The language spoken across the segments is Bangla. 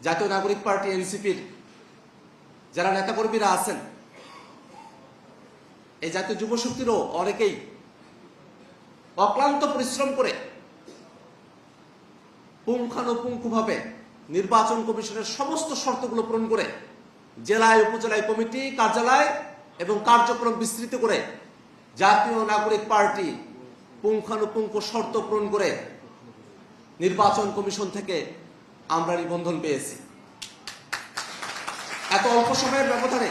জাতীয় নাগরিক পার্টি এনসিপির যারা নেতাকর্মীরা আছেন, এই জাতীয় যুব শক্তিরও অনেকেই অক্লান্ত পরিশ্রম করে পুঙ্খানুপুঙ্খভাবে নির্বাচন কমিশনের সমস্ত শর্তগুলো পূরণ করে জেলায় উপজেলায় কমিটি কার্যালয় এবং কার্যক্রম বিস্তৃত করে জাতীয় নাগরিক পার্টি পুঙ্খানুপুঙ্খ শর্ত পূরণ করে নির্বাচন কমিশন থেকে আমরা নিবন্ধন পেয়েছি। এত অল্প সময়ের ব্যবধানে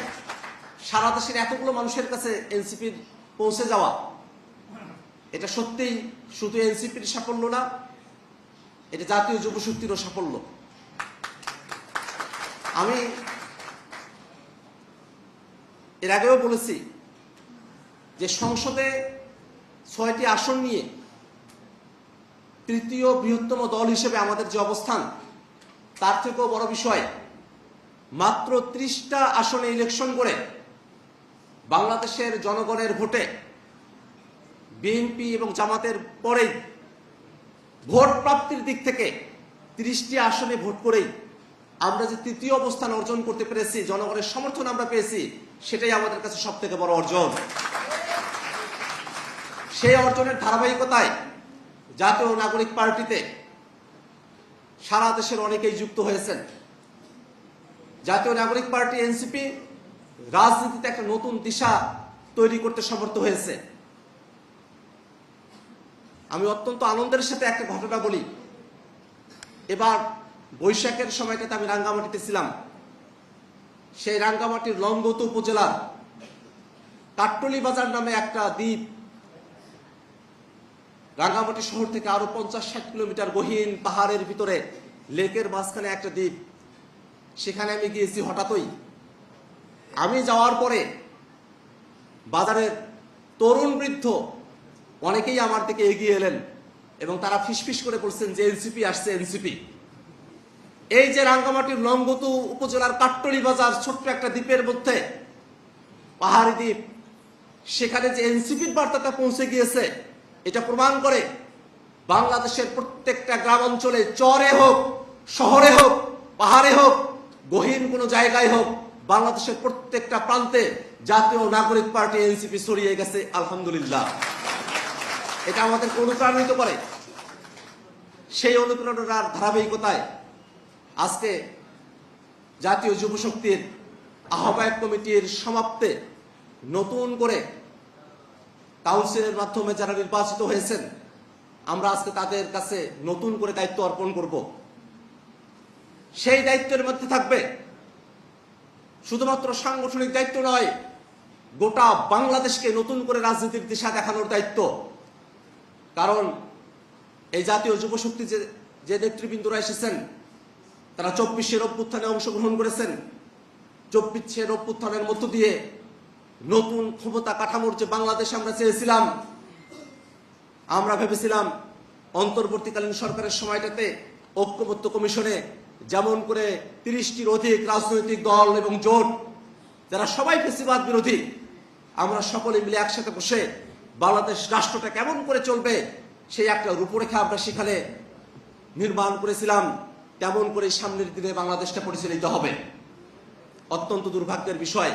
সারা দেশের এতগুলো মানুষের কাছে এনসিপির পৌঁছে যাওয়া, এটা সত্যিই শুধু এনসিপির সাফল্য না, এটা জাতীয় যুব শক্তিরও সাফল্য। আমি এর আগেও বলেছি যে সংসদে ৬টি আসন নিয়ে তৃতীয় বৃহত্তম দল হিসেবে আমাদের যে অবস্থান, তার থেকেও বড় বিষয় মাত্র ৩০টা আসনে ইলেকশন করে বাংলাদেশের জনগণের ভোটে বিএনপি এবং জামাতের পরেই ভোট প্রাপ্তির দিক থেকে ৩০টি আসনে ভোট করেই আমরা যে তৃতীয় অবস্থান অর্জন করতে পেরেছি, জনগণের সমর্থন আমরা পেয়েছি, সেটাই আমাদের কাছে সব থেকে বড় অর্জন। সেই অর্জনের ধারাবাহিকতায় জাতীয় নাগরিক পার্টিতে সারা দেশের অনেকেই যুক্ত হয়েছেন। জাতীয় নাগরিক পার্টি এনসিপি রাজনীতিতে একটা নতুন দিশা তৈরি করতে সমর্থ হয়েছে। আমি অত্যন্ত আনন্দের সাথে একটা ঘটনা বলি। এবার বৈশাখের সময়টাতে আমি রাঙ্গামাটিতে ছিলাম। সেই রাঙ্গামাটির লংগদু উপজেলার কাট্টলি বাজার নামে একটা দ্বীপ, রাঙ্গামাটি শহর থেকে আরো ৫০-৬০ কিলোমিটার গহীন পাহাড়ের ভিতরে লেকের মাঝখানে একটা দ্বীপ। সেখানে আমি গিয়েছি হঠাৎই। আমি যাওয়ার পরে বাজারের তরুণ বৃদ্ধ অনেকেই আমার দিকে এগিয়ে এলেন এবং তারা ফিসফিস করে বলছেন যে এনসিপি আসছে, এনসিপি। এই যে রাঙ্গামাটির লংগদু উপজেলার কাট্টলি বাজার, ছোট্ট একটা দ্বীপের মধ্যে, পাহাড়ি দ্বীপ, সেখানে যে এনসিপির বার্তাটা পৌঁছে গিয়েছে, এটা প্রমাণ করে বাংলাদেশের প্রত্যেকটা গ্রাম অঞ্চলে, চরে হোক, শহরে হোক, পাহাড়ে হোক, গহীন কোনো জায়গায় হোক, বাংলাদেশের প্রত্যেকটা প্রান্তে জাতীয় নাগরিক পার্টি এনসিপি ছড়িয়ে গেছে। আলহামদুলিল্লাহ, এটা আমাদেরকে অনুপ্রাণিত করে। সেই অনুপ্রেরণার ধারাবাহিকতায় আজকে জাতীয় যুব শক্তির আহ্বায়ক কমিটির সমাপ্তে নতুন করে কাউন্সিলের মাধ্যমে যারা নির্বাচিত হয়েছেন, আমরা আজকে তাদের কাছে নতুন করে দায়িত্ব অর্পণ করব। সেই দায়িত্বের মধ্যে থাকবে শুধুমাত্র সাংগঠনিক দায়িত্ব নয়, গোটা বাংলাদেশকে নতুন করে রাজনীতির দিশা দেখানোর দায়িত্ব। কারণ এই জাতীয় যুব শক্তি যে নেতৃবৃন্দরা এসেছেন, তারা ২৪শের অভ্যুত্থানে অংশগ্রহণ করেছেন। ২৪শের অভ্যুত্থানের মধ্য দিয়ে নতুন ক্ষমতা কাঠামোর যে বাংলাদেশ আমরা চেয়েছিলাম, আমরা ভেবেছিলাম অন্তর্বর্তীকালীন সরকারের সময়টাতে ঐক্যমত্য কমিশনে যেমন করে ৩০টির অধিক রাজনৈতিক দল এবং জোট, যারা সবাই ফ্যাসিবাদ বিরোধী, আমরা সকলে মিলে একসাথে বসে বাংলাদেশ রাষ্ট্রটা কেমন করে চলবে সেই একটা রূপরেখা আমরা সেখানে নির্মাণ করেছিলাম। তেমন করে সামনের দিনে বাংলাদেশটা পরিচালিত হবে। অত্যন্ত দুর্ভাগ্যের বিষয়,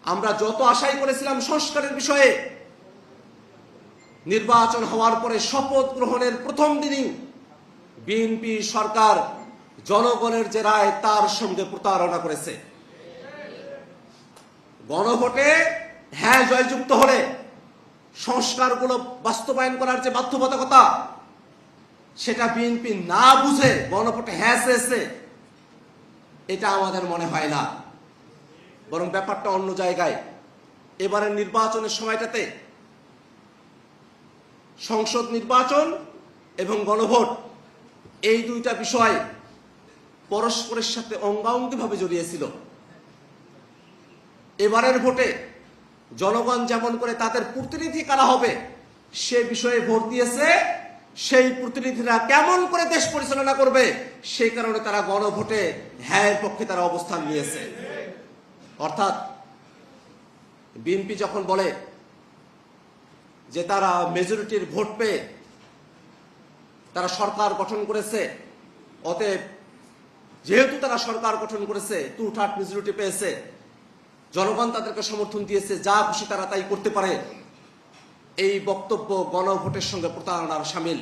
আমরা যত আশাই করেছিলাম সংস্কারের বিষয়ে, নির্বাচন হওয়ার পরে শপথ গ্রহণের প্রথম দিনই বিএনপি সরকার জনগণের যে রায়, তার সঙ্গে প্রতারণা করেছে। গণভোটে হ্যাঁ জয়যুক্ত হলে সংস্কারগুলো বাস্তবায়ন করার যে বাধ্যবাধকতা, সেটা বিএনপি না বুঝে গণভোটে হ্যাঁ চেয়েছে, এটা আমাদের মনে হয় না। বরং ব্যাপারটা অন্য জায়গায়। এবারের নির্বাচনের সময়টাতে সংসদ নির্বাচন এবং গণভোট, এই দুইটা বিষয় পরস্পরের সাথে অঙ্গাঙ্গিভাবে জড়িয়েছিল। এবারের ভোটে জনগণ যেমন করে তাদের প্রতিনিধি কারা হবে সে বিষয়ে ভোট দিয়েছে, সেই প্রতিনিধিরা কেমন করে দেশ পরিচালনা করবে সেই কারণে তারা গণভোটে হ্যাঁ পক্ষে তারা অবস্থান নিয়েছে। অর্থাৎ বিএনপি যখন বলে যে তারা মেজরিটির ভোট পেয়ে তারা সরকার গঠন করেছে, অতএব যেহেতু তারা সরকার গঠন করেছে, টু-থার্ড মেজরিটি পেয়েছে, জনগণ তাদেরকে সমর্থন দিয়েছে, যা খুশি তারা তাই করতে পারে, এই বক্তব্য গণভোটের সঙ্গে প্রতারণার শামিল।